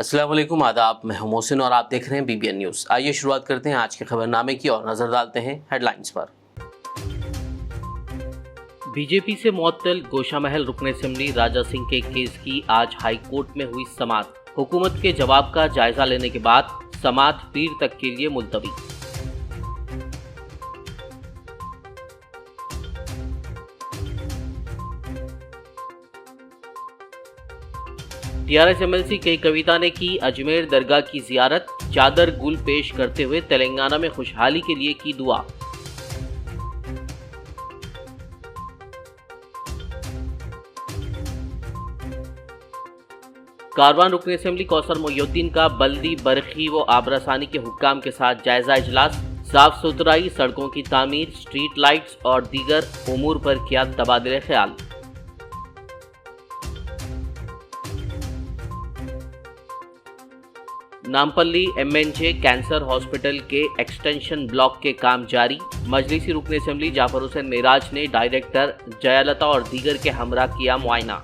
अस्सलाम वालेकुम, आदाब। मैं हूं मोहसिन और आप देख रहे हैं BBN न्यूज़। आइए शुरुआत करते हैं आज के खबरनामे की और नजर डालते हैं हेडलाइंस पर। बीजेपी से मुअत्तल गोशामहल रुकन असेंबली राजा सिंह के केस की आज हाई कोर्ट में हुई समाअत। हुकूमत के जवाब का जायजा लेने के बाद समाअत पीर तक के लिए मुलतवी। टीआरएस MLC के कविता ने की अजमेर दरगाह की जियारत। चादर गुल पेश करते हुए तेलंगाना में खुशहाली के लिए की दुआ। कारवान रुकन असेंबली कौसर मोहिउद्दीन का बल्दी बरखी व आबरासानी के हुक्काम के साथ जायजा इजलास। साफ सुथराई, सड़कों की तामीर, स्ट्रीट लाइट्स और दीगर उमूर पर किया तबादले ख्याल। नामपल्ली MNJ कैंसर हॉस्पिटल के एक्सटेंशन ब्लॉक के काम जारी। मजलिसी रुकन असेंबली जाफर हुसैन मेराज ने डायरेक्टर जयालता और दीगर के हमरा किया मुआयना।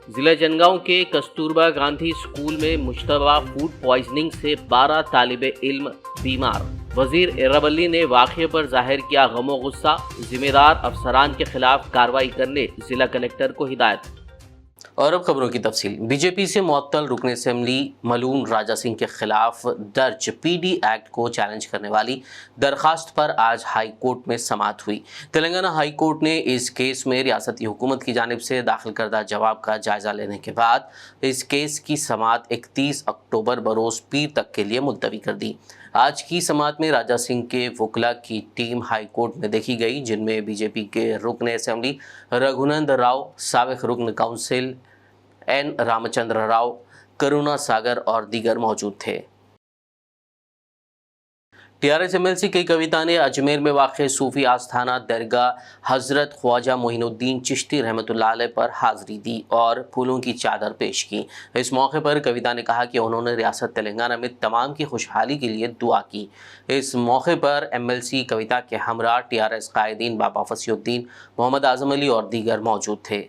जिला जनगांव के कस्तूरबा गांधी स्कूल में मुश्तबा फूड पॉइजनिंग से 12 तालिबे इल्म बीमार। वजीर एरावली ने वाक़े पर जाहिर किया गमो गुस्सा। जिम्मेदार अफसरान के खिलाफ कार्रवाई करने जिला कलेक्टर को हिदायत। और अब खबरों की तफसील। बीजेपी से मुअत्तल रुकन असेंबली मलूम राजा सिंह के खिलाफ दर्ज PD एक्ट को चैलेंज करने वाली दरखास्त पर आज हाई कोर्ट में समाअत हुई। तेलंगाना हाई कोर्ट ने इस केस में रियासती हुकूमत की जानिब से दाखिल करदा जवाब का जायजा लेने के बाद इस केस की समाअत 31 अक्टूबर बरोज़ पीर तक के लिए मुलतवी कर दी। आज की समाअत में राजा सिंह के वकला की टीम हाई कोर्ट में देखी गई, जिनमें बीजेपी के रुकन असेंबली रघुनंद राव, साबिक रुकन काउंसिल N रामचंद्र राव, करुणा सागर और दीगर मौजूद थे। टीआरएस MLC के कविता ने अजमेर में वाक़े सूफी आस्थाना दरगाह हज़रत ख्वाजा मोइनुद्दीन चिश्ती रहमतुल्लाह अलैह पर हाज़िरी दी और फूलों की चादर पेश की। इस मौके पर कविता ने कहा कि उन्होंने रियासत तेलंगाना में तमाम की खुशहाली के लिए दुआ की। इस मौके पर MLC कविता के हमरा TRS कायदीन बाबा फसीउद्दीन, मोहम्मद आज़म अली और दीगर मौजूद थे।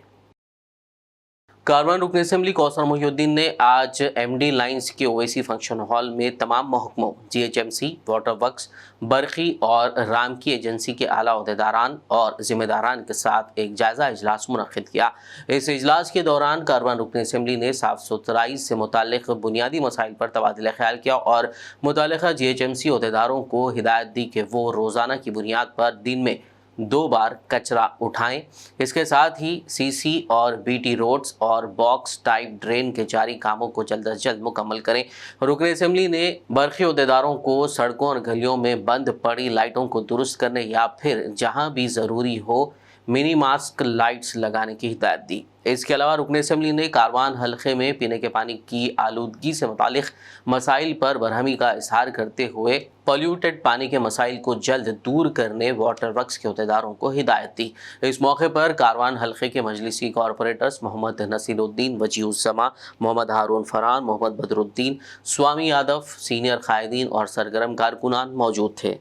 कारवान रुकन असेंबली कौसर मोहिउद्दीन ने आज MD लाइन्स के OAC फंक्शन हॉल में तमाम महकमों GHMC, वाटर वर्क्स, बरखी और राम की एजेंसी के आला अहदेदारान और जिम्मेदारान के साथ एक जायजा इजलास मुनक़िद किया। इस इजलास के दौरान कारवान रुकन असेंबली ने साफ सुथराई से मुताल्लिक़ बुनियादी मसाइल पर तबादला ख्याल किया और मुतल्लिक़ा GHMC अहदेदारों को हिदायत दी कि वो रोज़ाना की बुनियाद पर दिन में 2 बार कचरा उठाएं। इसके साथ ही CC और BT रोड्स और बॉक्स टाइप ड्रेन के जारी कामों को जल्द अज जल्द मुकम्मल करें। रुकन असेंबली ने बरखी अहदेदारों को सड़कों और गलियों में बंद पड़ी लाइटों को दुरुस्त करने या फिर जहां भी ज़रूरी हो मिनी मास्क लाइट्स लगाने की हिदायत दी। इसके अलावा रुकन असेंबली ने कारवान हल्के में पीने के पानी की आलूदगी से मुतालिक मसाइल पर बरहमी का इजहार करते हुए पॉल्यूटेड पानी के मसाइल को जल्द दूर करने वाटर वर्क्स के अहदेदारों को हिदायत दी। इस मौके पर कारवान हल्के के मजलिसी कॉरपोरेटर्स मोहम्मद नसीरुद्दीन, वजीउस्समा, मोहम्मद हारून फरहान, मोहम्मद बदरुद्दीन, स्वामी यादव, सीनियर कायदीन और सरगर्म कारकुनान मौजूद थे।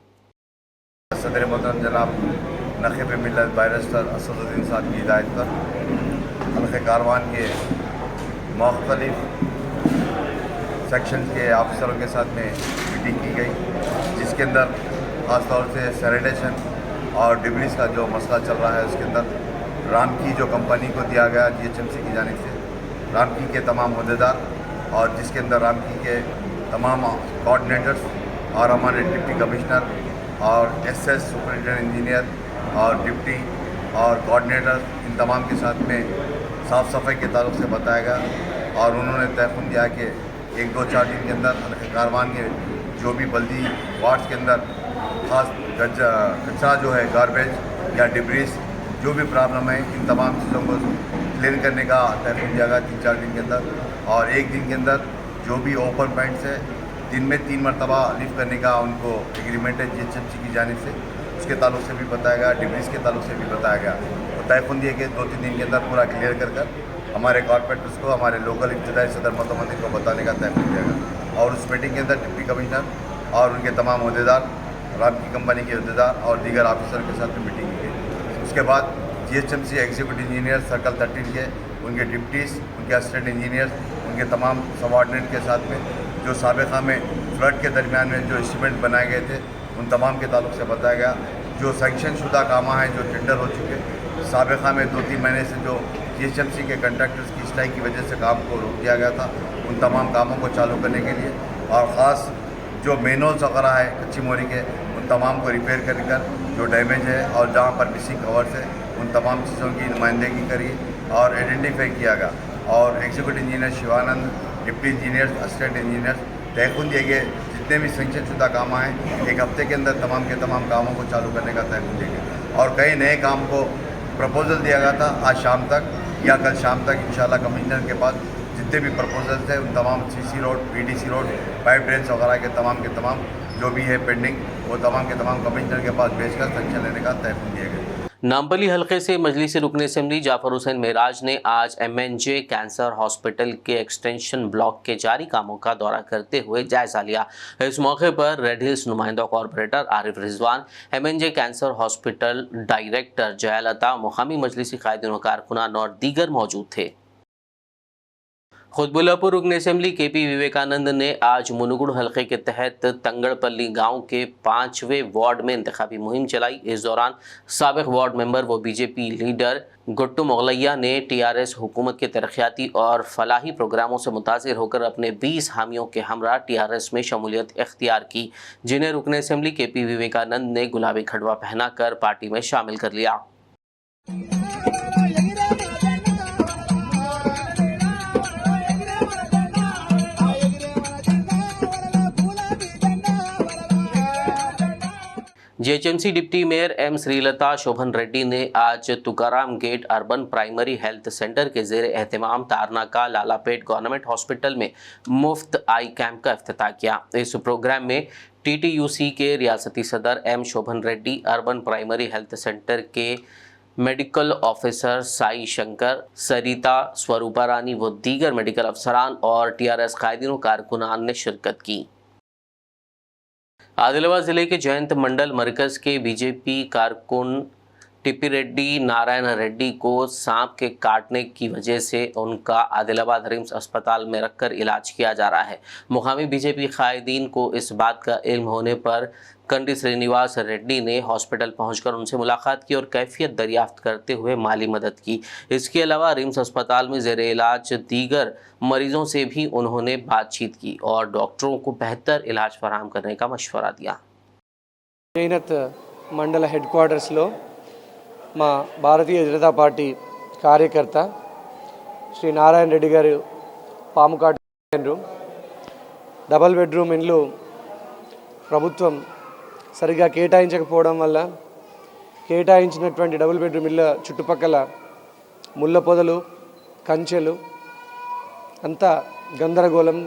सदर मोहतरम जनाब नक़ीब मिल्लत बैरिस्टर असदुद्दीन साहब की हिदायत पर हल्के कारवान के मुख्तलिफ सेक्शन के ऑफिसरों के साथ में मीटिंग की गई, जिसके अंदर ख़ास तौर से सैनिटेशन और डिब्रीज का जो मसला चल रहा है उसके अंदर रामकी जो कंपनी को दिया गया GHMC की जानिब से रामकी के तमाम अहदेदार और जिसके अंदर रामकी के तमाम कोऑर्डिनेटर्स और हमारे डिप्टी कमिश्नर और SS सुपरिटेंडेंट इंजीनियर और डिप्टी और कोऑर्डिनेटर इन तमाम के साथ में साफ़ सफाई के ताल्लुक़ से बताया गया और उन्होंने तयक़ुन दिया कि 1-2-4 दिन के अंदर कारवान के जो भी बल्दी वार्ड्स के अंदर ख़ास कचरा जो है गारबेज या डिब्रीज जो भी प्रॉब्लम है इन तमाम चीज़ों को क्लीन करने का तयक़ुन दिया गया 3-4 दिन के अंदर। और एक दिन के अंदर जो भी ओपन पॉइंट्स है दिन में 3 मरतबा लिफ्ट करने का उनको एग्रीमेंट है GHMC की जानिब से, उसके ताल्लुक़ से भी बताया गया, डिब्रीज के ताल्लुक़ से भी बताया गया। तो तयक़ुन दिए कि 2-3 दिन के अंदर पूरा क्लियर कर हमारे कॉर्पोरेटर्स को हमारे लोकल इब्तदाई सदर मतमंदिर को बताने का तयक़ुन दिया गया। और उस मीटिंग के अंदर डिप्टी कमिश्नर और उनके तमाम अहदेदार, राम की कंपनी के अहदेदार और दीगर ऑफिसर के साथ मीटिंग की गई। उसके बाद GHMC एग्जीक्यूटिव इंजीनियर सर्कल 13 के, उनके डिप्टीज़, उनके असिस्टेंट इंजीनियर्स, उनके तमाम सबऑर्डिनेट के साथ में जो साबिक़ा में फ्लड के दरमियान में जो एस्टीमेट बनाए गए थे उन तमाम के ताल्लुक से बताया गया। जो सैंक्शन शुदा काम हैं जो टेंडर हो चुके, साबिक़ा में 2-3 महीने से जो GHMC के कंट्रैक्टर्स की स्ट्राइक की वजह से काम को रोक दिया गया था, उन तमाम कामों को चालू करने के लिए और ख़ास जो मेनोल्स वगैरह है कच्ची मोरी के, उन तमाम को रिपेयर कर जो डैमेज है और जहाँ पर मिसिंग कवर्स है उन तमाम चीज़ों की नुमाइंदगी करी और आइडेंटिफाई किया गया। और executive engineer Shivanand, deputy engineers, assistant engineers तयखुन दिए गए जितने भी सेंक्शन शुदा काम हैं एक हफ्ते के अंदर तमाम के तमाम कामों को चालू करने का तयखुन दिया गया। और कई नए काम को प्रपोजल दिया गया था आज शाम तक या कल शाम तक इंशाल्लाह कमिश्नर के पास जितने भी प्रपोजल्स थे उन तमाम CC road, PDC road, pipe drains वगैरह के तमाम जो भी है पेंडिंग वो तमाम के तमाम कमिश्नर के पास भेजकर सेंक्शन लेने का तयखुन दिया गया। नामपल्ली हल्के से मजलिस रुकन असेंबली जाफर हुसैन मेराज ने आज MNJ कैंसर हॉस्पिटल के एक्सटेंशन ब्लॉक के जारी कामों का दौरा करते हुए जायजा लिया। इस मौके पर रेड हिल्स नुमाइंदा corporator Arif Rizwan, MNJ cancer hospital director Jayalatha, मुकामी मजलिसी कायदीन व कारकुनान और दीगर मौजूद थे। खुतबुल्लापुर रुकन असेंबली KP विवेकानंद ने आज मुनुगुड़ हल्के के तहत तंगड़पल्ली गांव के 5वें वार्ड में इंतखाबी मुहिम चलाई। इस दौरान साबिक वार्ड मेंबर व BJP लीडर गुट्टू मुगलैया ने TRS हुकूमत के तरक्याती और फलाही प्रोग्रामों से मुतासिर होकर अपने 20 हामियों के हमरा TRS में शमूलियत इख्तियार की, जिन्हें रुकन असेंबली KP विवेकानंद ने गुलाबी खड़वा पहनाकर पार्टी में शामिल कर लिया। GHMC deputy mayor M Srilatha Shobhan Reddy ने आज Tukaram gate urban primary health centre के ज़ेर एहतमाम तारनाका लालापेट गवर्नमेंट हॉस्पिटल में मुफ्त आई कैंप का इफ्तिताह किया। इस प्रोग्राम में TTUC के रियासती सदर M Shobhan Reddy, urban primary health centre के मेडिकल ऑफिसर साई शंकर, सरिता, स्वरूपा रानी व दीगर मेडिकल अफसरान और TRS कायदीन कारकुनान ने शिरकत की। आदिलाबाद जिले के जयंत मंडल मरकज के BJP कारकुन टिप्पी रेड्डी नारायण रेड्डी को सांप के काटने की वजह से उनका आदिलाबाद रिम्स अस्पताल में रखकर इलाज किया जा रहा है। मुकामी BJP कायदीन को इस बात का इल्म होने पर कंडी श्रीनिवास रेड्डी ने हॉस्पिटल पहुंचकर उनसे मुलाकात की और कैफियत दरियाफ्त करते हुए माली मदद की। इसके अलावा रिम्स अस्पताल में ज़ेर इलाज दीगर मरीजों से भी उन्होंने बातचीत की और डॉक्टरों को बेहतर इलाज फराहम करने का मशवरा दिया। जैनत मंडल हेड क्वार्टर्स लो మా భారతీయ జనతా పార్టీ కార్యకర్త శ్రీ నారాయణ రెడ్డి గారు పాము కాటు డబల్ బెడ్రూమ్ ఇండ్లు ప్రభుత్వం సరిగా కేటాయించకపోవడం వల్ల కేటాయించినటువంటి డబుల్ బెడ్రూమ్ ఇళ్ళ చుట్టుపక్కల ముళ్ళ పొదలు, కంచెలు అంతా గందరగోళం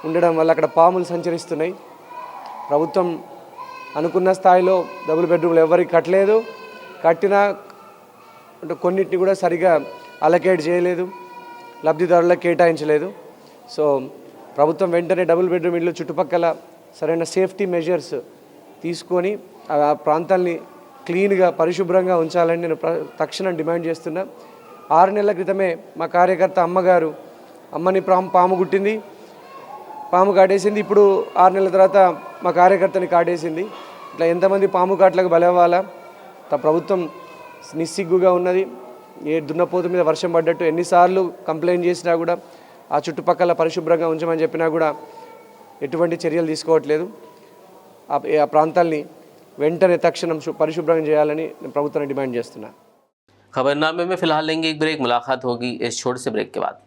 ఉండడం వల్ల అక్కడ పాములు సంచరిస్తున్నాయి. ప్రభుత్వం అనుకున్న స్థాయిలో డబుల్ బెడ్రూమ్లు ఎవరికి కట్టలేదు. కట్టిన అంటే కొన్నిటిని కూడా సరిగా అలకేట్ చేయలేదు, లబ్ధిదారులకు కేటాయించలేదు. సో ప్రభుత్వం వెంటనే డబుల్ బెడ్రూమ్ ఇళ్ళు చుట్టుపక్కల సరైన సేఫ్టీ మెజర్స్ తీసుకొని ఆ ప్రాంతాల్ని క్లీన్గా పరిశుభ్రంగా ఉంచాలని నేను తక్షణం డిమాండ్ చేస్తున్నా. 6 నెలల క్రితమే మా కార్యకర్త అమ్మగారు అమ్మని పాము గుట్టింది, పాము కాటేసింది. ఇప్పుడు 6 నెలల తర్వాత మా కార్యకర్తని కాటేసింది. ఇట్లా ఎంతమంది పాము కాట్లకు బలవ్వాలా? ప్రభుత్వం నిస్సిగ్గుగా ఉన్నది. ఏ దున్నపోతు మీద వర్షం పడ్డట్టు ఎన్నిసార్లు కంప్లైంట్ చేసినా కూడా ఆ చుట్టుపక్కల పరిశుభ్రంగా ఉంచమని చెప్పినా కూడా ఎటువంటి చర్యలు తీసుకోవట్లేదు. ఆ ప్రాంతాల్ని వెంటనే తక్షణం పరిశుభ్రం చేయాలని ప్రభుత్వాన్ని డిమాండ్ చేస్తున్నా. खबरनामे में फिलहाल लेंगे एक ब्रेक, मुलाकात होगी इस छोटे से ब्रेक के बाद।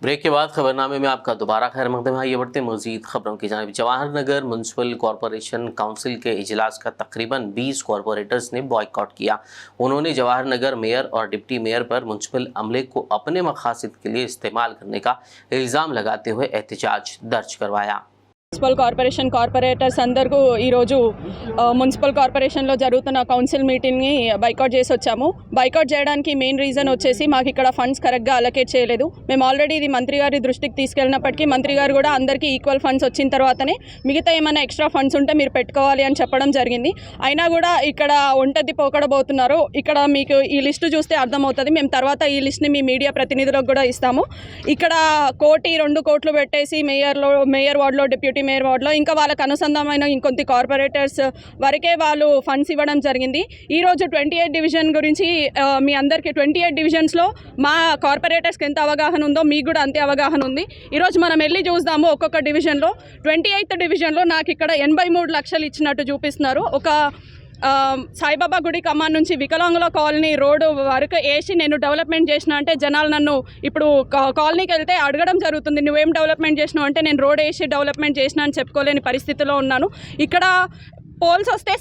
ब्रेक के बाद खबरनामे में आपका दोबारा खैर मकदम है। ये बढ़ते मजीद खबरों की जानिब। Jawahar Nagar municipal corporation council के इजलास का तकरीबन 20 कॉरपोरेटर्स ने बॉयकॉट किया। उन्होंने जवाहर नगर मेयर और डिप्टी मेयर पर म्यूनसिपल अमले को अपने मकासद के लिए इस्तेमाल करने का इल्ज़ाम लगाते हुए एहतजाज दर्ज करवाया। మున్సిపల్ కార్పొరేషన్ కార్పొరేటర్స్ అందరూ ఈరోజు మున్సిపల్ కార్పొరేషన్లో జరుగుతున్న కౌన్సిల్ మీటింగ్ని బైకాట్ చేసి వచ్చాము. బైకాట్ చేయడానికి మెయిన్ రీజన్ వచ్చేసి మాకు ఇక్కడ ఫండ్స్ కరెక్ట్గా అలొకేట్ చేయలేదు. మేము ఆల్రెడీ ఇది మంత్రి గారి దృష్టికి తీసుకెళ్ళినప్పటికీ మంత్రి గారు కూడా అందరికీ ఈక్వల్ ఫండ్స్ వచ్చిన తర్వాతనే మిగతా ఏమైనా ఎక్స్ట్రా ఫండ్స్ ఉంటే మీరు పెట్టుకోవాలి అని చెప్పడం జరిగింది. అయినా కూడా ఇక్కడ ఒంటది పోకడబోతున్నారు. ఇక్కడ మీకు ఈ లిస్టు చూస్తే అర్థమవుతుంది. మేము తర్వాత ఈ లిస్ట్ని మీ మీడియా ప్రతినిధులకు కూడా ఇస్తాము. ఇక్కడ 1-2 కోట్లు పెట్టేసి మేయర్ వార్డులో డిప్యూటీ మేయర్ వార్డులో ఇంకా వాళ్ళకి అనుసంధానమైన ఇంకొంత కార్పొరేటర్స్ వరకే వాళ్ళు ఫండ్స్ ఇవ్వడం జరిగింది. ఈరోజు 28 డివిజన్ గురించి మీ అందరికీ 28 డివిజన్స్లో మా కార్పొరేటర్స్కి ఎంత అవగాహన ఉందో మీకు కూడా అంతే అవగాహన ఉంది. ఈరోజు మనం వెళ్ళి చూద్దాము ఒక్కొక్క డివిజన్లో. 28th డివిజన్లో నాకు ఇక్కడ 83 లక్షలు ఇచ్చినట్టు చూపిస్తున్నారు. ఒక సాయిబాబా గుడి కమాన్ నుంచి వికలాంగుల కాలనీ రోడ్డు వరకు వేసి నేను డెవలప్మెంట్ చేసిన అంటే జనాలు నన్ను ఇప్పుడు కాలనీకి వెళ్తే అడగడం జరుగుతుంది, నువ్వేం డెవలప్మెంట్ చేసినావు అంటే నేను రోడ్ వేసి డెవలప్మెంట్ చేసిన అని చెప్పుకోలేని పరిస్థితిలో ఉన్నాను. ఇక్కడ పోల్స్ వస్తే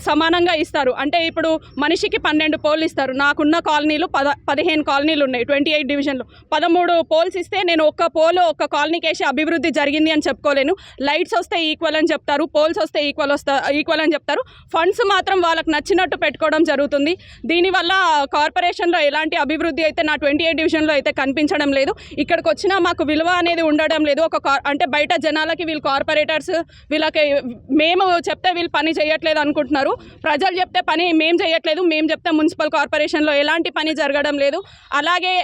సమానంగా ఇస్తారు. అంటే ఇప్పుడు మనిషికి 12 పోల్ ఇస్తారు. నాకున్న కాలనీలు 15 కాలనీలు ఉన్నాయి 28 డివిజన్లో. 13 పోల్స్ ఇస్తే నేను ఒక్క కాలనీకి వేసి అభివృద్ధి జరిగింది అని చెప్పుకోలేను. లైట్స్ వస్తే ఈక్వల్ అని చెప్తారు, పోల్స్ వస్తే ఈక్వల్ అని చెప్తారు. ఫండ్స్ మాత్రం వాళ్ళకి నచ్చినట్టు పెట్టుకోవడం జరుగుతుంది. దీనివల్ల కార్పొరేషన్లో ఎలాంటి అభివృద్ధి అయితే నా 28 డివిజన్లో అయితే కనిపించడం లేదు. ఇక్కడికి వచ్చినా మాకు విలువ అనేది ఉండడం లేదు. అంటే బయట జనాలకి వీళ్ళు కార్పొరేటర్స్ వీళ్ళకి మేము చెప్తే వీళ్ళు పని చేయట్లేదు అనుకుంటున్నారు. ప్రజలు చెప్తే పని మేము చేయట్లేదు, మేము చెప్తే మున్సిపల్ కార్పొరేషన్లో ఎలాంటి పని జరగడం లేదు. అలాగే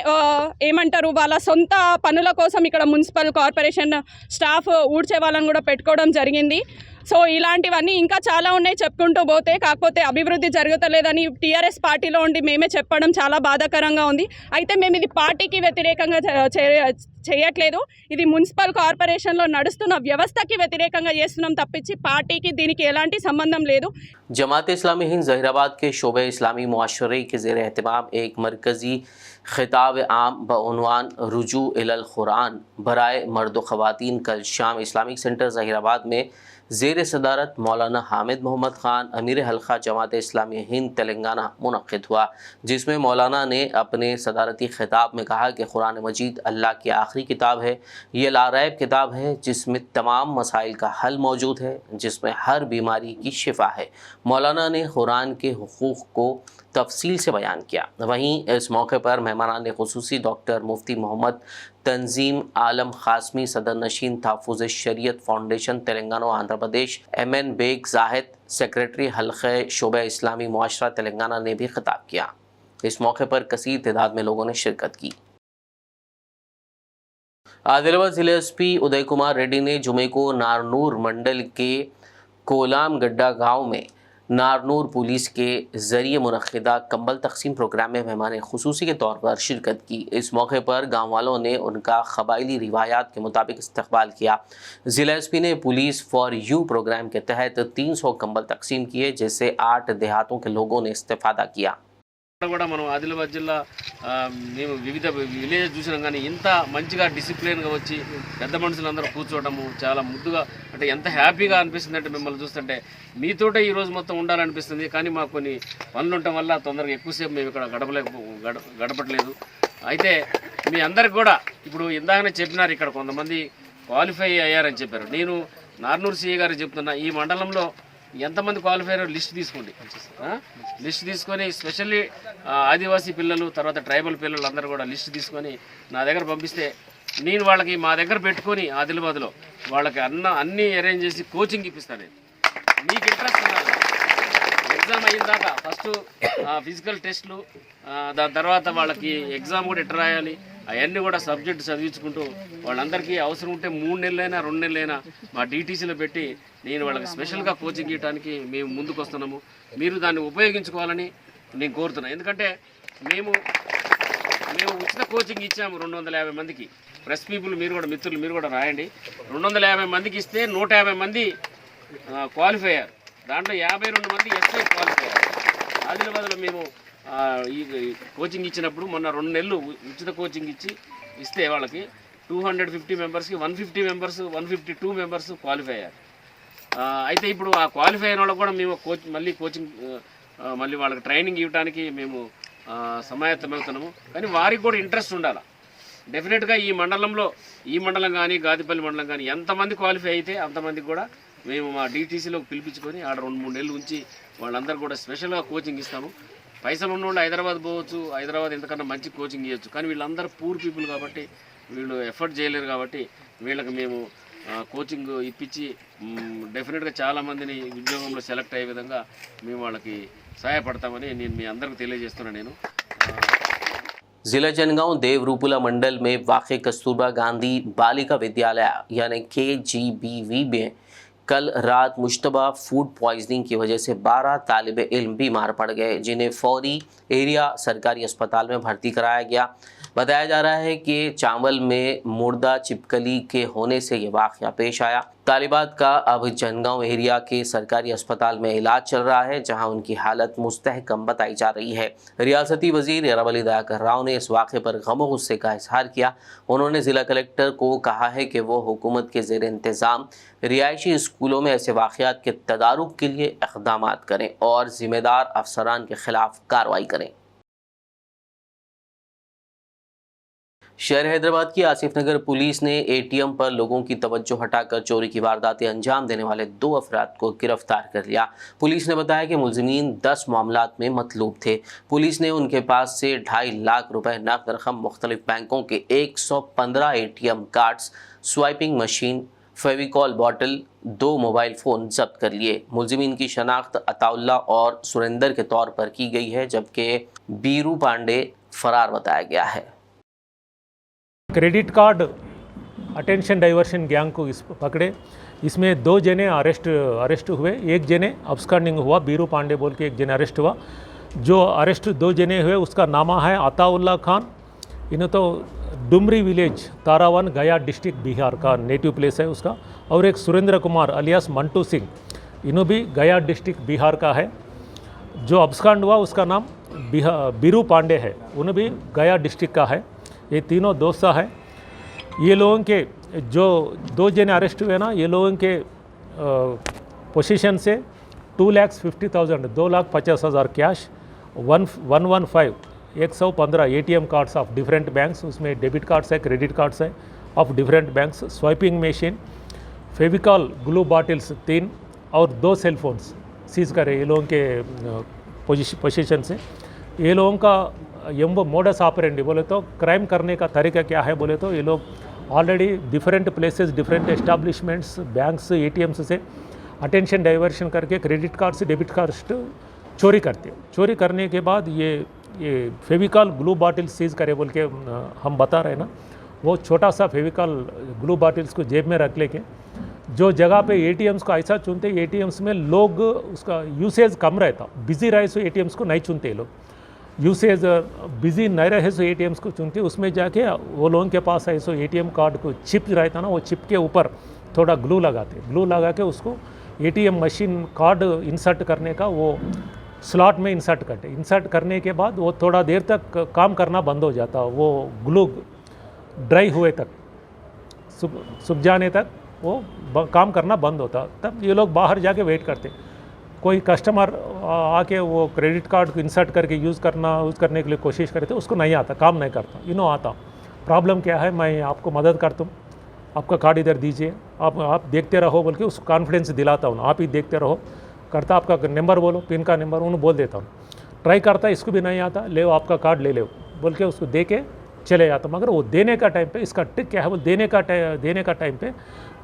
ఏమంటారు వాళ్ళ సొంత పనుల కోసం ఇక్కడ మున్సిపల్ కార్పొరేషన్ స్టాఫ్ ఊడ్చే వాళ్ళని కూడా పెట్టుకోవడం జరిగింది. సో ఇలాంటివన్నీ ఇంకా చాలా ఉన్నాయి చెప్పుకుంటూ పోతే. కాకపోతే అభివృద్ధి జరుగుతలేదని టీఆర్ఎస్ పార్టీలో ఉండి మేమే చెప్పడం చాలా బాధాకరంగా ఉంది. అయితే మేము ఇది పార్టీకి వ్యతిరేకంగా చేయట్లేదు, ఇది మున్సిపల్ కార్పొరేషన్లో నడుస్తున్న వ్యవస్థకి వ్యతిరేకంగా చేస్తున్నాం తప్పించి పార్టీకి దీనికి ఎలాంటి సంబంధం లేదు. जमात इस्लामी हिंद जहीराबाद के शोबे इस्लामी मुआशरे के ज़ेर एहतमाम एक मरकज़ी खिताब आम बउनवान रुजू इलल कुरान बराए मर्द व ख़वातीन कल शाम इस्लामिक सेंटर जहीराबाद में ज़ेर सदारत मौलाना हामिद मोहम्मद ख़ान अमीर हल्का जमात इस्लामी हिंद तेलंगाना मुनक़िद हुआ, जिसमें मौलाना ने अपने सदारती खिताब में कहा कि कुरान मजीद अल्लाह की आखिरी किताब है। ये लारैब किताब है जिसमें तमाम मसाइल का हल मौजूद है, जिसमें हर बीमारी की शिफा है। मौलाना ने कुरान के हुकूक़ को तफसील से बयान किया। वहीं इस मौके पर मेहमानान ख़ुसूसी डॉक्टर मुफ्ती मोहम्मद तंजीम आलम खासमी सदर नशीन तहफ़्फ़ुज़ शरीयत foundation Telangana Andhra Pradesh, MN bag Zahid secretary हल्क़े शोबा इस्लामी मुआशरा तेलंगाना ने भी खिताब किया। इस मौके पर कसीर तादाद में लोगों ने शिरकत की। आदिलाबाद ज़िले SP उदय कुमार रेड्डी ने जुमे को नारनूर मंडल के कोलाम गड्ढा गाँव में नारनूर पुलिस के ज़रिए मुनक़िदा कंबल तकसीम प्रोग्राम में मेहमान ख़ुसूसी के तौर पर शिरकत की। इस मौके पर गाँव वालों ने उनका क़बाइली रिवायात के मुताबिक इस्तक़बाल किया। ज़िला SP ने पुलिस फॉर यू प्रोग्राम के तहत 300 कंबल तकसीम किए, जिससे 8 देहातों के लोगों ने इस्तेफ़ादा किया। కూడా మనం ఆదిలాబాద్ జిల్లా మేము వివిధ విలేజ్ చూసినాం, కానీ ఇంత మంచిగా డిసిప్లిన్గా వచ్చి పెద్ద మనుషులందరూ కూర్చోవడము చాలా ముద్దుగా, అంటే ఎంత హ్యాపీగా అనిపిస్తుంది అంటే మిమ్మల్ని చూస్తుంటే మీతోటే ఈరోజు మొత్తం ఉండాలనిపిస్తుంది. కానీ మాకు కొన్ని పనులు ఉండటం వల్ల తొందరగా ఎక్కువసేపు మేము ఇక్కడ గడపట్లేదు. అయితే మీ అందరికి కూడా ఇప్పుడు ఇందాకనే చెప్పినారు, ఇక్కడ కొంతమంది క్వాలిఫై అయ్యారని చెప్పారు. నేను నార్నూర్ సిఐ గారు చెప్తున్నా, ఈ మండలంలో ఎంతమంది క్వాలిఫై అయ్యారో లిస్ట్ తీసుకోండి. లిస్ట్ తీసుకొని స్పెషల్లీ ఆదివాసీ పిల్లలు, తర్వాత ట్రైబల్ పిల్లలు అందరూ కూడా లిస్ట్ తీసుకొని నా దగ్గర పంపిస్తే నేను వాళ్ళకి మా దగ్గర పెట్టుకొని ఆదిలాబాద్లో వాళ్ళకి అన్నీ అరేంజ్ చేసి కోచింగ్ ఇప్పిస్తాను. మీకు ఇంట్రెస్ట్ ఉన్నారు ఎగ్జామ్ అయిన దాకా ఫస్ట్ ఫిజికల్ టెస్ట్లు, దాని తర్వాత వాళ్ళకి ఎగ్జామ్ కూడా ఎట్లా రాయాలి అవన్నీ కూడా సబ్జెక్ట్ చదివించుకుంటూ వాళ్ళందరికీ అవసరం ఉంటే 3 నెలలైనా 2 నెలలైనా మా DTCలో పెట్టి నేను వాళ్ళకి స్పెషల్గా కోచింగ్ ఇవ్వడానికి మేము ముందుకు వస్తున్నాము. మీరు దాన్ని ఉపయోగించుకోవాలని నేను కోరుతున్నాను. ఎందుకంటే మేము ఉచిత కోచింగ్ ఇచ్చాము 250 మందికి. ప్రెస్ పీపుల్ మీరు కూడా మిత్రులు మీరు కూడా రాయండి. 250 మందికి ఇస్తే 150 మంది క్వాలిఫై అయ్యారు. దాంట్లో 52 మంది SI క్వాలిఫై అయ్యారు. ఆదిలాబాద్లో మేము ఈ కోచింగ్ ఇచ్చినప్పుడు మొన్న 2 నెలలు ఉచిత కోచింగ్ ఇస్తే వాళ్ళకి 250 మెంబర్స్కి 150 మెంబర్స్ 152 మెంబర్స్ క్వాలిఫై అయ్యారు. అయితే ఇప్పుడు ఆ క్వాలిఫై అయిన వాళ్ళకు కూడా మేము మళ్ళీ కోచింగ్ మళ్ళీ వాళ్ళకి ట్రైనింగ్ ఇవ్వడానికి మేము సమాయత్తమవుతున్నాము. కానీ వారికి కూడా ఇంట్రెస్ట్ ఉండాలి. డెఫినెట్గా ఈ మండలం కానీ గాదిపల్లి మండలం కానీ ఎంతమంది క్వాలిఫై అయితే అంతమందికి కూడా మేము మా DTCలోకి పిలిపించుకొని ఆడ 2-3 నెలలు ఉంచి వాళ్ళందరూ కూడా స్పెషల్గా కోచింగ్ ఇస్తాము. పైసలు ఉన్న వాళ్ళు హైదరాబాద్ పోవచ్చు, హైదరాబాద్ ఎంతకన్నా మంచి కోచింగ్ ఇవ్వచ్చు. కానీ వీళ్ళందరూ పూర్ పీపుల్ కాబట్టి వీళ్ళు ఎఫర్ట్ చేయలేరు. కాబట్టి వీళ్ళకి మేము కోచింగ్ ఇప్పించి డెఫినెట్గా చాలామందిని ఉద్యోగంలో సెలెక్ట్ అయ్యే విధంగా మేము వాళ్ళకి సహాయపడతామని నేను మీ అందరికీ తెలియజేస్తున్నాను. నేను जिला जनगांव देवरूपुला मंडल में वाक़ कस्तूरबा गांधी बालिका विद्यालय यानी KGBV में कल रात मुश्तबा फूड पॉइजनिंग की वजह से 12 तालिब इल्म बीमार पड़ गए, जिन्हें फौरी एरिया सरकारी अस्पताल में भर्ती कराया गया। बताया जा रहा है कि चावल में मुर्दा छिपकली के होने से ये वाक़या पेश आया। तालिबात का अब जनगांव एरिया के सरकारी अस्पताल में इलाज चल रहा है, जहां उनकी हालत मुस्तहकम बताई जा रही है। रियासती वजीर इरबली दयाकर राव ने इस वाक़े पर गम व गुस्से का इजहार किया। उन्होंने ज़िला कलेक्टर को कहा है कि वो हुकूमत के ज़ेर इंतज़ाम रिहायशी स्कूलों में ऐसे वाक़यात के तदारुक के लिए इक़दामात करें और ज़िम्मेदार अफसरान के ख़िलाफ़ कार्रवाई करें। शहर हैदराबाद की आसिफ नगर पुलिस ने ATM पर लोगों की तवज्जो हटाकर चोरी की वारदातें अंजाम देने वाले 2 अफराद को गिरफ्तार कर लिया। पुलिस ने बताया कि मुलजिमीन 10 मामलात में मतलूब थे। पुलिस ने उनके पास से 2.5 लाख रुपए नकद रकम, मुख्तलिफ बैंकों के 115 ATM cards, swiping machine, Fevicol bottle, 2 mobile phone जब्त कर लिए। मुलजिमीन की शनाख्त अताउल्ला और सुरेंदर के तौर पर की गई है, जबकि बीरू पांडे फरार बताया गया है। Credit card attention diversion gang को पकड़े। इसमें 2 जने अरेस्ट हुए, 1 जने अब्सकॉन्डिंग हुआ, बीरू पांडे बोल के 1 जने अरेस्ट हुआ। जो अरेस्ट 2 जने हुए उसका नामा है अताउल्ला खान। इन्हें तो डुमरी विलेज तारावन गया डिस्ट्रिक्ट बिहार का नेटिव प्लेस है उसका। और एक सुरेंद्र कुमार अलियास मंटू सिंह, इन्हों भी गया डिस्ट्रिक्ट बिहार का है। जो अब्सकॉन्ड हुआ उसका नाम बीरू पांडे है, उन्हें भी गया डिस्ट्रिक्ट का है। ये तीनों दोस्त हैं। ये लोगों के जो 2 जने अरेस्ट हुए ना, ये लोगों के पोजीशन से 2,50,000 2,50,000 cash, 115 ATM cards of different banks, उसमें डेबिट कार्ड्स है, क्रेडिट कार्ड्स है of different banks, swiping machine, Fevicol glue bottles 3 और 2 सेल फोन्स सीज करे ये लोगों के पोजीशन से। ये लोगों का मोडस ऑपरेंडी बोले तो क्राइम करने का तरीका क्या है बोले तो ये लोग already different places, different establishments, banks, ATMs से अटेंशन डाइवर्शन करके क्रेडिट कार्ड से डेबिट कार्ड चोरी करते हैं। चोरी करने के बाद ये फेविकॉल ग्लू बॉटल सीज करे बोल के हम बता रहे हैं ना, वो छोटा सा फेविकॉल ग्लू बॉटल्स को जेब में रख लेके जो जगह पे ATMs को ऐसा चुनते, ATMs में लोग उसका यूसेज कम रहता, बिजी रहे सो ATMs को नहीं चुनते लोग, यूसेज बिजी नहीं रहे सो ATMs को चुनते। उसमें जाके वो लोगों के पास है सो ATM कार्ड को चिप रहता ना, वो चिप के ऊपर थोड़ा ग्लू लगाते, ग्लू लगा के उसको ATM मशीन कार्ड इंसर्ट करने का वो स्लॉट में इंसर्ट करते। इंसर्ट करने के बाद वो थोड़ा देर तक काम करना बंद हो जाता, वो ग्लू ड्राई हुए तक, सूख जाने तक वो काम करना बंद होता। तब ये लोग बाहर जाके वेट करते, कोई कस्टमर आके वो क्रेडिट कार्ड को इंसर्ट करके यूज़ करने के लिए कोशिश करते, उसको नहीं आता, काम नहीं करता। इन्हों आता, प्रॉब्लम क्या है, मैं आपको मदद करता हूँ, आपका कार्ड इधर दीजिए, आप देखते रहो बोल के उसको कॉन्फिडेंस दिलाता हूँ, आप ही देखते रहो। करता आपका नंबर बोलो, पिन का नंबर उन्हें बोल देता हूँ। ट्राई करता, इसको भी नहीं आता, ले आपका कार्ड ले लो बोल के उसको दे के चले जाता। मगर वो देने का टाइम पे इसका ट्रिक क्या है, वो देने का टाइम पे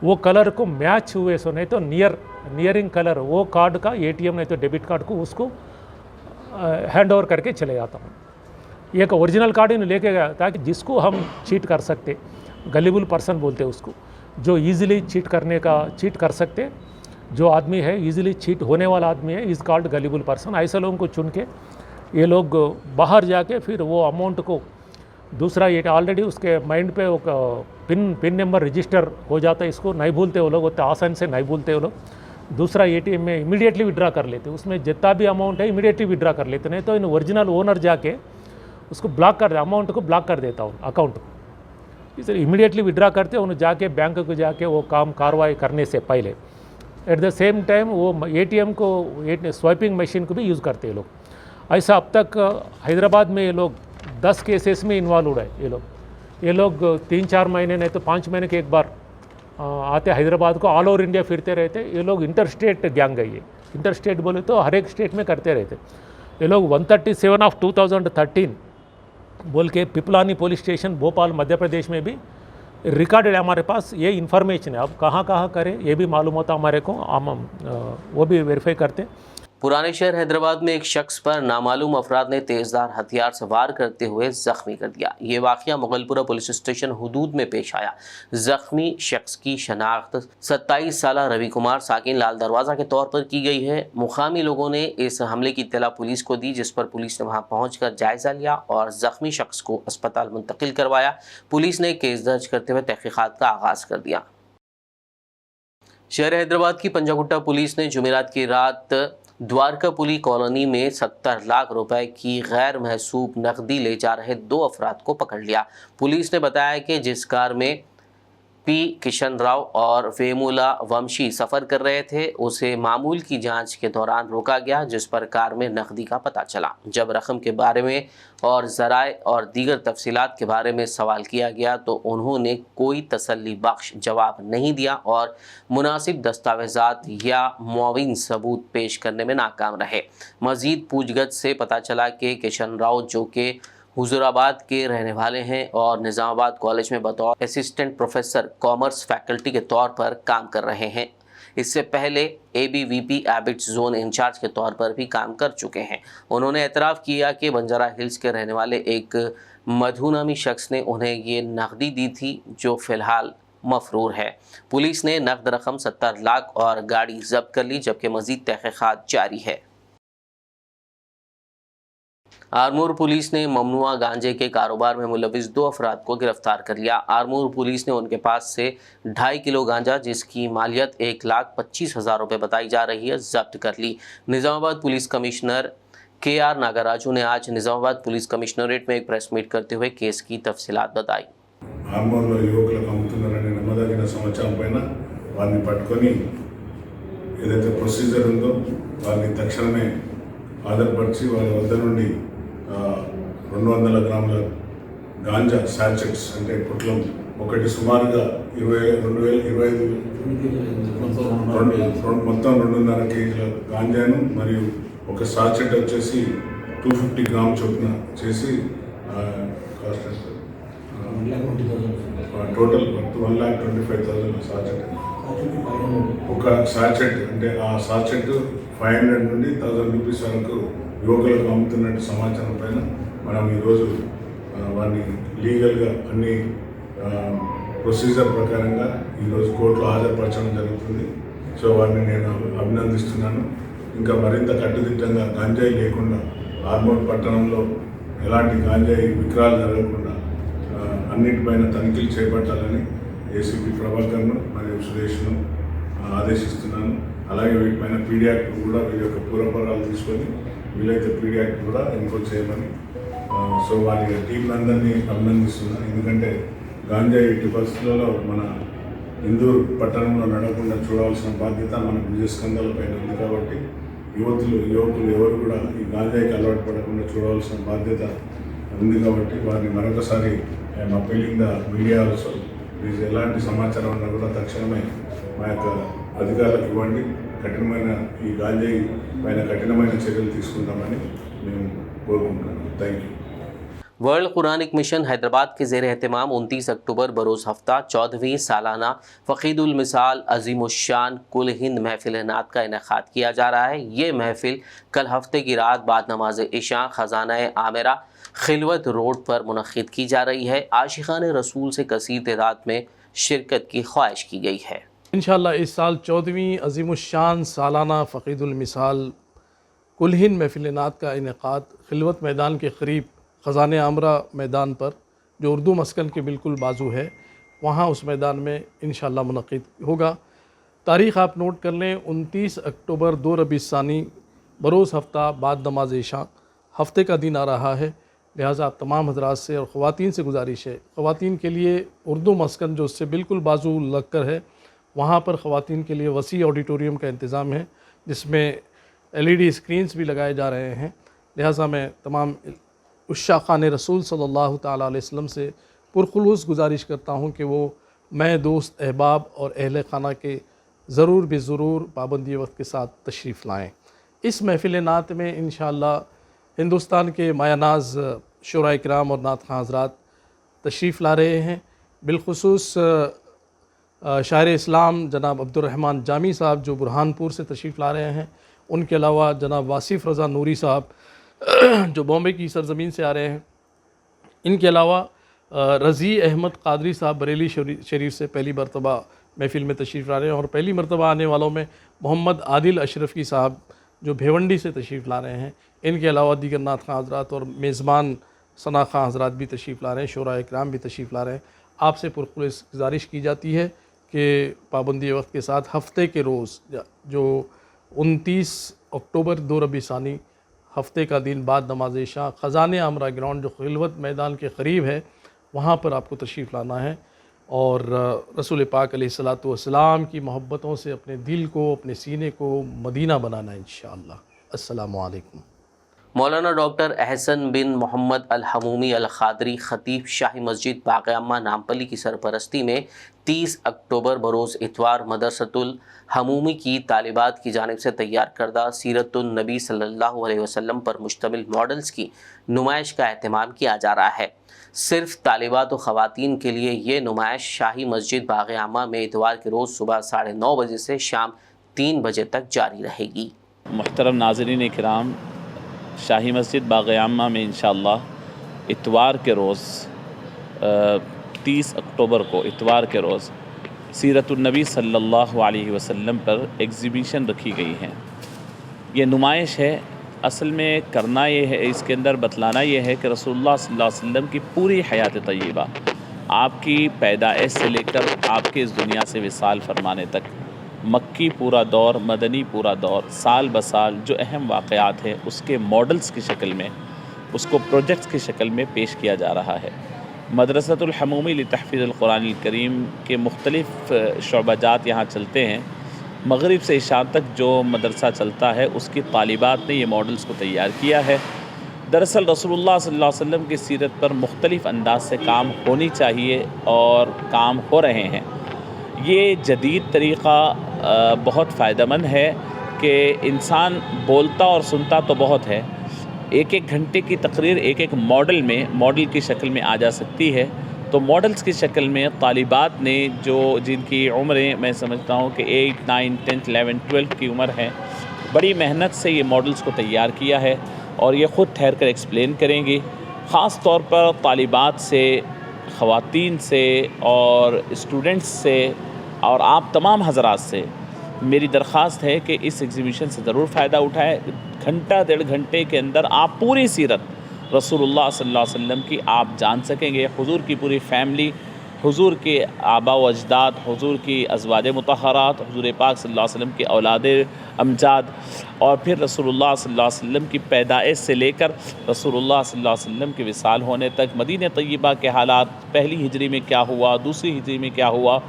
वो कलर को मैच हुए सो नहीं तो नियरिंग कलर वो कार्ड का ATM नहीं तो डेबिट कार्ड को उसको हैंड ओवर करके चले जाता हूँ। एक ओरिजिनल कार्ड इन्हें लेके गया ताकि जिसको हम चीट कर सकते, गलीबल पर्सन बोलते हैं उसको, जो ईजिली चीट कर सकते, जो आदमी है ईजिली चीट होने वाला आदमी है, इस कार्ड गलीबल पर्सन। ऐसे लोगों को चुन के ये लोग बाहर जाके फिर वो अमाउंट को दूसरा ये ऑलरेडी उसके माइंड पे वो पिन नंबर रजिस्टर हो जाता है, इसको नहीं भूलते वो लोग, उतना आसान से नहीं भूलते वो लोग। दूसरा ATM में इमीडिएटली विड्रा कर लेते, उसमें जितना भी अमाउंट है इमीडिएटली विड्रा कर लेते, नहीं तो इन ओरिजिनल ओनर जाके उसको ब्लॉक कर दे, अमाउंट को ब्लॉक कर देता हूँ अकाउंट को। इसे इमीडिएटली विड्रा करते उन्हें जाके बैंक को जाके वो काम कार्रवाई करने से पहले। एट द सेम टाइम वो एटीएम को स्वाइपिंग मशीन को भी यूज़ करते हैं लोग। ऐसा अब तक हैदराबाद में ये लोग 10 केसेस में इन्वॉल्व है। ये लोग 3-4 महीने नहीं तो 5 महीने के एक बार आते हैदराबाद को, ऑल ओवर इंडिया फिरते रहते। ये लोग इंटर-स्टेट गैंग है। ये इंटर-स्टेट बोले तो हर एक स्टेट में करते रहते। ये लोग 137 ऑफ 2013 बोल के पिपलानी पुलिस स्टेशन भोपाल मध्य प्रदेश में भी रिकॉर्डेड है हमारे पास। ये इन्फॉर्मेशन है, अब कहाँ कहाँ करें ये भी मालूम होता हमारे को, हम वो भी वेरीफाई करते। पुराने शहर हैदराबाद में एक शख्स पर नामालूम अफराद ने तेज़धार हथियार से वार करते हुए ज़ख्मी कर दिया। ये वाक़या मुगलपुरा पुलिस स्टेशन हुदूद में पेश आया। ज़ख्मी शख्स की शनाख्त 27 साला रवि कुमार साकिन लाल दरवाज़ा के तौर पर की गई है। मुकामी लोगों ने इस हमले की इत्तला पुलिस को दी, जिस पर पुलिस ने वहां पहुंचकर जायज़ा लिया और ज़ख्मी शख्स को अस्पताल मुंतकिल करवाया। पुलिस ने केस दर्ज करते हुए तहक़ीक़ात का आगाज़ कर दिया। शहर हैदराबाद की पंजागुट्टा पुलिस ने जुमेरात की रात द्वारकापुली कॉलोनी में 70 लाख रुपए की गैर महसूब नकदी ले जा रहे 2 अफराद को पकड़ लिया। पुलिस ने बताया कि जिस कार में पी किशन राव और वेमुला वंशी सफ़र कर रहे थे, उसे मामूल की जांच के दौरान रोका गया, जिस पर कार में नकदी का पता चला। जब रकम के बारे में और ज़राए और दीगर तफसीलात के बारे में सवाल किया गया तो उन्होंने कोई तसल्ली बख्श जवाब नहीं दिया और मुनासिब दस्तावेज़ात या मुआविन सबूत पेश करने में नाकाम रहे। मज़ीद पूछगछ से पता चला कि किशन राव, जो कि हुजूराबाद के रहने वाले हैं और निज़ामाबाद कॉलेज में बतौर असिस्टेंट प्रोफेसर कॉमर्स फैकल्टी के तौर पर काम कर रहे हैं। इससे पहले ABVP एबिट्स जोन इंचार्ज के तौर पर भी काम कर चुके हैं। उन्होंने एतराफ़ किया कि बंजारा हिल्स के रहने वाले एक मधु नामी शख्स ने उन्हें ये नकदी दी थी, जो फ़िलहाल मफरूर है। पुलिस ने नकद रकम 70 लाख और गाड़ी जब्त कर ली, जबकि मज़ीद तहक़ीक़ात जारी है। आरमूर पुलिस ने ममनुआ गांजे के कारोबार में मुलविस 2 अफराद को गिरफ्तार कर लिया। आरमूर पुलिस ने उनके पास से 2.5 किलो गांजा, जिसकी मालियत 1,25,000 रुपये बताई जा रही है, जब्त कर ली। Nizamabad police commissioner KR Nagaraju ने आज निज़ामाबाद पुलिस कमिश्नरेट में एक प्रेस मीट करते हुए केस की तफसीलात बताई। ఆర్మూర్లో యువకులకు అమ్ముతున్నారనే నమ్మదగిన సమాచారం పైన వారిని పట్టుకొని ఏదైతే ప్రొసీజర్ ఉందో వారిని తక్షణమే ఆధారపరిచి వారి వద్ద నుండి 200 గ్రాముల గాంజా శాచెట్స్ అంటే పొట్లం ఒకటి సుమారుగా 25 మొత్తం 2.5 కేజీల గాంజాను మరియు ఒక శాచెట్ వచ్చేసి 250 గ్రామ్ చొప్పున చేసి టోటల్ 1,25,000 సాచెట్. ఒక సాచెట్ అంటే ఆ సాచెట్ 500 నుండి 1000 రూపీస్ వరకు యువకులకు అమ్ముతున్నట్టు సమాచారం పైన మనం ఈరోజు వారిని లీగల్గా అన్ని ప్రొసీజర్ ప్రకారంగా ఈరోజు కోర్టులో హాజరుపరచడం జరుగుతుంది. సో వారిని నేను అభినందిస్తున్నాను. ఇంకా మరింత కట్టుదిట్టంగా గంజాయి లేకుండా ఆర్మూర్ పట్టణంలో ఎలాంటి గంజాయి విక్రయాలు జరగకుండా అన్నిటిపైన తనిఖీలు చేపట్టాలని ఏసీపీ ప్రభాకర్ను మరియు సురేష్ను ఆదేశిస్తున్నాను. అలాగే వీటిపైన పీడీ యాక్ట్ కూడా వీరి యొక్క పూర్వపరాలు తీసుకొని వీలైతే పీడీ యాక్ట్ కూడా ఎన్కోజ్ చేయమని సో వారి టీంలందరినీ అభినందిస్తున్నాను. ఎందుకంటే గాంజా ఎట్టి పరిస్థితులలో మన ఇందూరు పట్టణంలో నడవకుండా చూడాల్సిన బాధ్యత మన విజయస్కంధాలపైన ఉంది. కాబట్టి యువకులు ఎవరు కూడా ఈ గాంజాయికి అలవాటు పడకుండా చూడవలసిన బాధ్యత ఉంది. కాబట్టి వారిని మరొకసారి appealing the media also please ఎలాంటి సమాచారం ఉన్నా కూడా తక్షణమే మా యొక్క అధికారులకు ఇవ్వండి. కఠినమైన ఈ గాంజాయి పైన కఠినమైన చర్యలు తీసుకుంటామని మేము కోరుకుంటున్నాను. Thank you. World Quranic mission Hyderabad के ज़ेर एहतमाम 29 अक्टूबर बरोज़ हफ्ता 14वीं सालाना फ़क़ीदुल मिसाल अज़ीमुश्शान कुल हिंद महफ़िल नात का इनेक़ाद किया जा रहा है। ये महफ़िल कल हफ्ते की रात बाद नमाज इशा ख़ज़ाना आमिरा खिलवत रोड पर मुनक़िद की जा रही है। आशिक़ान रसूल से कसीर तादाद में शिरकत की ख्वाहिश की गई है। इंशाअल्लाह इस साल 14वीं अज़ीमुश्शान सालाना फ़क़ीदुल मिसाल कुल हिंद महफ़िल नात का इनेक़ाद खिलवत मैदान के क़रीब ख़ज़ाने आमरा मैदान पर जो उर्दू मस्कन के बिल्कुल बाजू है, वहाँ उस मैदान में इंशाअल्लाह मुनक़िद होगा। तारीख़ आप नोट कर लें, 29 अक्टूबर 2 रबीउल सानी बरोज़ हफ्ता बाद नमाज इशा हफ्ते का दिन आ रहा है। लिहाजा तमाम हजरात से और ख़वातीन से गुजारिश है, ख़वातीन के लिए उर्दू मस्कन जो उससे बिल्कुल बाजू लग कर है, वहाँ पर ख़वातीन के लिए वसी ऑडिटोरियम का इंतज़ाम है जिसमें LED स्क्रीन्स भी लगाए जा रहे हैं। लिहाजा मैं तमाम उश्शाक़ान रसूल सल्लल्लाहु ताला अलैहि वसल्लम से पुरखुलूस गुजारिश करता हूँ कि वो मैं दोस्त अहबाब और अहल खाना के ज़रूर बेज़रूर पाबंदी वक्त के साथ तशरीफ़ लाएँ। इस महफ़िल नात में इंशाअल्लाह हिंदुस्तान के मायानाज़ शुरा इकराम और नात खां हज़रात तशरीफ़ ला रहे हैं। बिलखुसूस शायर इस्लाम जनाब अब्दुर्रहमान जामी साहब जो बुरहानपुर से तशरीफ़ ला रहे हैं, उनके अलावा जनाब वासिफ़ रज़ा नूरी साहब जो बॉम्बे की सरज़मीन से आ रहे हैं, इनके अलावा रज़ी अहमद क़ादरी साहब बरेली शरीफ से पहली मरतबा महफ़िल में तशरीफ़ ला रहे हैं और पहली मरतबा आने वालों में मोहम्मद आदिल अशरफ़ी साहब जो भिवंडी से तशरीफ़ ला रहे हैं। इनके अलावा दीगर नात खां हज़रात और मेज़बान सना खां हज़रात भी तशरीफ़ ला रहे हैं, शुरा इकराम भी तशरीफ़ ला रहे हैं। आपसे पुरखुलूस गुजारिश की जाती है कि पाबंदी वक्त के साथ हफ़्ते के रोज़ जो 29 अक्टूबर 2 रबी सानी हफ़्ते का दिन बाद नमाज इशा ख़ज़ाने आमरा ग्राउंड जो खिलवत मैदान के क़रीब है, वहाँ पर आपको तशरीफ़ लाना है और रसूल पाक अलैहिस्सलातु वस्सलाम की मोहब्बतों से अपने दिल को, अपने सीने को मदीना बनाना है इंशाअल्लाह। अस्सलामु अलैकुम। मौलाना डॉक्टर अहसन बिन मोहम्मद अल हमूमी अल ख़ादरी ख़तीब शाही मस्जिद बाक़-ए-अम्मा नामपल्ली की सरपरस्ती में 30 अक्टूबर बरोज़ इतवार मदरसतुल हमूमी की तालिबात की जानिब से तैयार करदा सीरतुन नबी सल्लल्लाहु अलैहि वसल्लम पर मुश्तमिल मॉडल्स की नुमाइश का एहतमाम किया जा रहा है। सिर्फ तालिबात व ख़वातीन के लिए ये नुमाइश शाही मस्जिद बाग़-ए-अम्मा में इतवार के रोज़ सुबह 9:30 बजे से शाम 3 बजे तक जारी रहेगी। मुहतरम नाज़रीन इकराम, शाही मस्जिद बाग़-ए-अम्मा में इंशाअल्लाह इतवार के रोज़ 30 अक्टूबर को इतवार के रोज़ सीरतुन्नबी सल्लल्लाहु अलैहि वसल्लम पर एग्ज़िबिशन रखी गई है। ये नुमाइश है, असल में करना ये है, इसके अंदर बतलाना ये है कि रसूलुल्लाह सल्लल्लाहु अलैहि वसल्लम की पूरी हयात तय्यबा, आपकी पैदाइश से लेकर आपके इस दुनिया से विसाल फरमाने तक, मक्की पूरा दौर, मदनी पूरा दौर, साल ब साल जो अहम वाक़यात हैं उसके मॉडल्स की शक्ल में, उसको प्रोजेक्ट्स की शक्ल में पेश किया जा रहा है। मदरसतुल हमूमी लितहफ़ीज़ुल कुरानिल करीम के मुख्तलिफ़ शोबाजात यहाँ चलते हैं। मग़रिब से इशा तक जो मदरसा चलता है उसकी तालिबात ने ये मॉडल्स को तैयार किया है। दरअसल रसूलुल्लाह सल्लल्लाहु अलैहि वसल्लम की सीरत पर मुख्तलिफ़ अंदाज से काम होनी चाहिए और काम हो रहे हैं। ये जदीद तरीक़ा बहुत फ़ायदेमंद है कि इंसान बोलता और सुनता तो बहुत है, एक एक घंटे की तकरीर एक एक मॉडल में, मॉडल की शक्ल में आ जा सकती है। तो मॉडल्स की शक्ल में तालिबात ने जो जिनकी उम्रें मैं समझता हूँ कि 8, 9, 10, 11, 12 की उम्र है, बड़ी मेहनत से ये मॉडल्स को तैयार किया है और ये ख़ुद ठहर कर एक्सप्लेन करेंगी। ख़ास तौर पर तालिबात से, ख़वातीन से और स्टूडेंट्स से और आप तमाम हज़रात से मेरी दरख्वास्त है कि इस एग्ज़िबिशन से ज़रूर फ़ायदा उठाएं। घंटा 1.5 घंटे के अंदर आप पूरी सीरत रसूलुल्लाह सल्लल्लाहु अलैहि वसल्लम की आप जान सकेंगे। हुज़ूर की पूरी फ़ैमिली, हुज़ूर के आबा व अजदाद, हुज़ूर की अज़वाज मुतहरात, हुज़ूर पाक सल्लल्लाहु अलैहि वसल्लम के औलाद अमजाद और फिर रसूलुल्लाह सल्लल्लाहु अलैहि वसल्लम की पैदाइश से लेकर रसूलुल्लाह सल्लल्लाहु अलैहि वसल्लम के विसाल होने तक मदीना तय्यबा के हालात, पहली हिजरी में क्या हुआ, दूसरी हिजरी में क्या हुआ,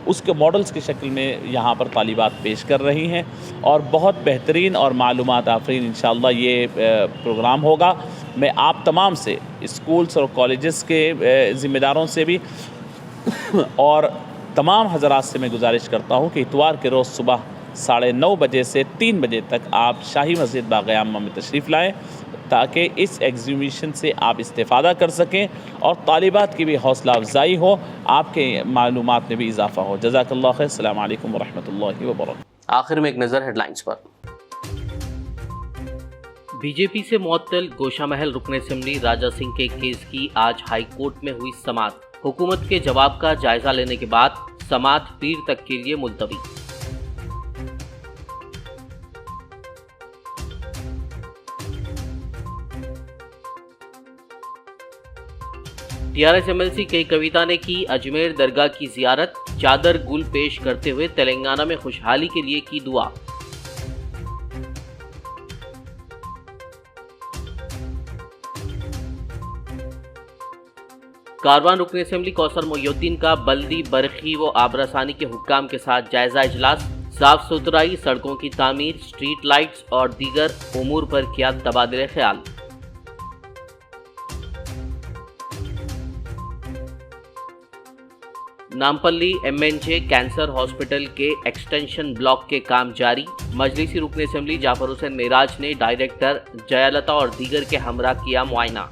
उसके मॉडल्स की शक्ल में यहाँ पर तालिबात पेश कर रही हैं और बहुत बेहतरीन और मालूमात आफरीन इंशाअल्लाह ये प्रोग्राम होगा। मैं आप तमाम से, स्कूल्स और कॉलेजेस के ज़िम्मेदारों से भी और तमाम हज़रात से मैं गुजारिश करता हूँ कि इतवार के रोज़ सुबह 9:30 बजे से 3 बजे तक आप शाही मस्जिद बाग़-ए-अम्मा में तशरीफ़ लाएँ ताकि इस एग्ज़िबिशन से आप इस्तेफ़ादा कर सकें और तालिबात की भी हौसला अफजाई हो, आपके मालूमात में भी इजाफ़ा हो। जज़ाकल्लाह खैर। अस्सलामु अलैकुम व रहमतुल्लाहि व बरकातहू। आखिर में एक नज़र हेडलाइंस पर। बीजेपी से मुअत्तल गोशा महल रुकन असेंबली राजा सिंह के केस की आज हाई कोर्ट में हुई समाअत। हुकूमत के जवाब का जायजा लेने के बाद समाअत पीर तक के लिए मुलतवी। टीआरएस एमएलसी के कविता ने की अजमेर दरगाह की जियारत, चादर गुल पेश करते हुए तेलंगाना में खुशहाली के लिए की दुआ। कारवान रुकन असेंबली कौसर मोहिउद्दीन का बल्दी, बरखी व आबरासानी के हुक्काम के साथ जायजा इजलास। साफ सुथराई, सड़कों की तामीर, स्ट्रीट लाइट्स और दीगर उमूर पर किया तबादले ख्याल। नामपल्ली MNJ कैंसर हॉस्पिटल के एक्सटेंशन ब्लॉक के काम जारी। मजलिसी रुकन असेंबली जाफर हुसैन मेराज ने डायरेक्टर जयालता और दीगर के हमरा किया मुआयना।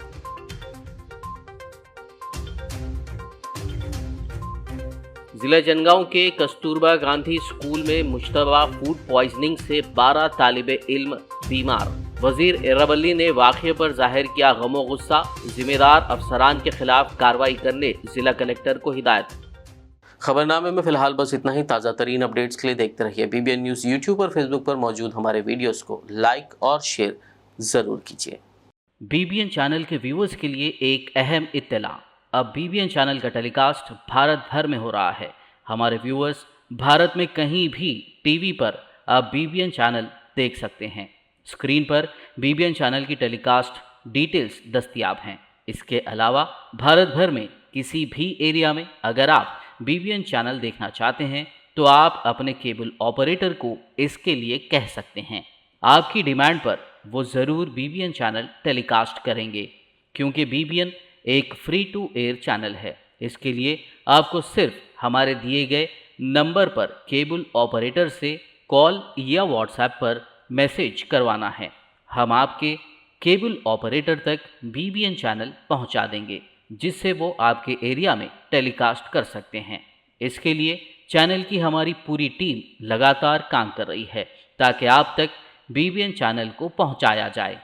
जिला जनगांव के कस्तूरबा गांधी स्कूल में मुश्तबा फूड पॉइजनिंग से 12 तालिबे इल्म बीमार। वजीर एरावली ने वाक़े पर जाहिर किया गमो गुस्सा। जिम्मेदार अफसरान के खिलाफ कार्रवाई करने जिला कलेक्टर को हिदायत। खबरनामे में फिलहाल बस इतना ही। ताज़ा तरीन अपडेट्स के लिए देखते रहिए BBN न्यूज़। यूट्यूब और फेसबुक पर मौजूद हमारे वीडियोस को लाइक और शेयर ज़रूर कीजिए। BBN चैनल के व्यूअर्स के लिए एक अहम इत्तला। अब BBN चैनल का टेलीकास्ट भारत भर में हो रहा है। हमारे व्यूअर्स भारत में कहीं भी टीवी पर अब BBN चैनल देख सकते हैं। स्क्रीन पर BBN चैनल की टेलीकास्ट डिटेल्स दस्तयाब हैं। इसके अलावा भारत भर में किसी भी एरिया में अगर आप BBN चैनल देखना चाहते हैं तो आप अपने केबल ऑपरेटर को इसके लिए कह सकते हैं। आपकी डिमांड पर वो ज़रूर BBN चैनल टेलीकास्ट करेंगे, क्योंकि BBN एक फ्री टू एयर चैनल है। इसके लिए आपको सिर्फ हमारे दिए गए नंबर पर केबल ऑपरेटर से कॉल या व्हाट्सएप पर मैसेज करवाना है। हम आपके केबल ऑपरेटर तक BBN चैनल पहुंचा देंगे, जिससे वो आपके एरिया में टेलीकास्ट कर सकते हैं। इसके लिए चैनल की हमारी पूरी टीम लगातार काम कर रही है ताकि आप तक BBN चैनल को पहुंचाया जाए।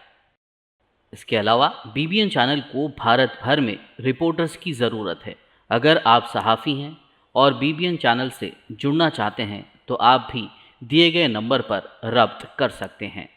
इसके अलावा BBN चैनल को भारत भर में रिपोर्टर्स की ज़रूरत है। अगर आप सहाफ़ी हैं और BBN चैनल से जुड़ना चाहते हैं तो आप भी दिए गए नंबर पर रब्त कर सकते हैं।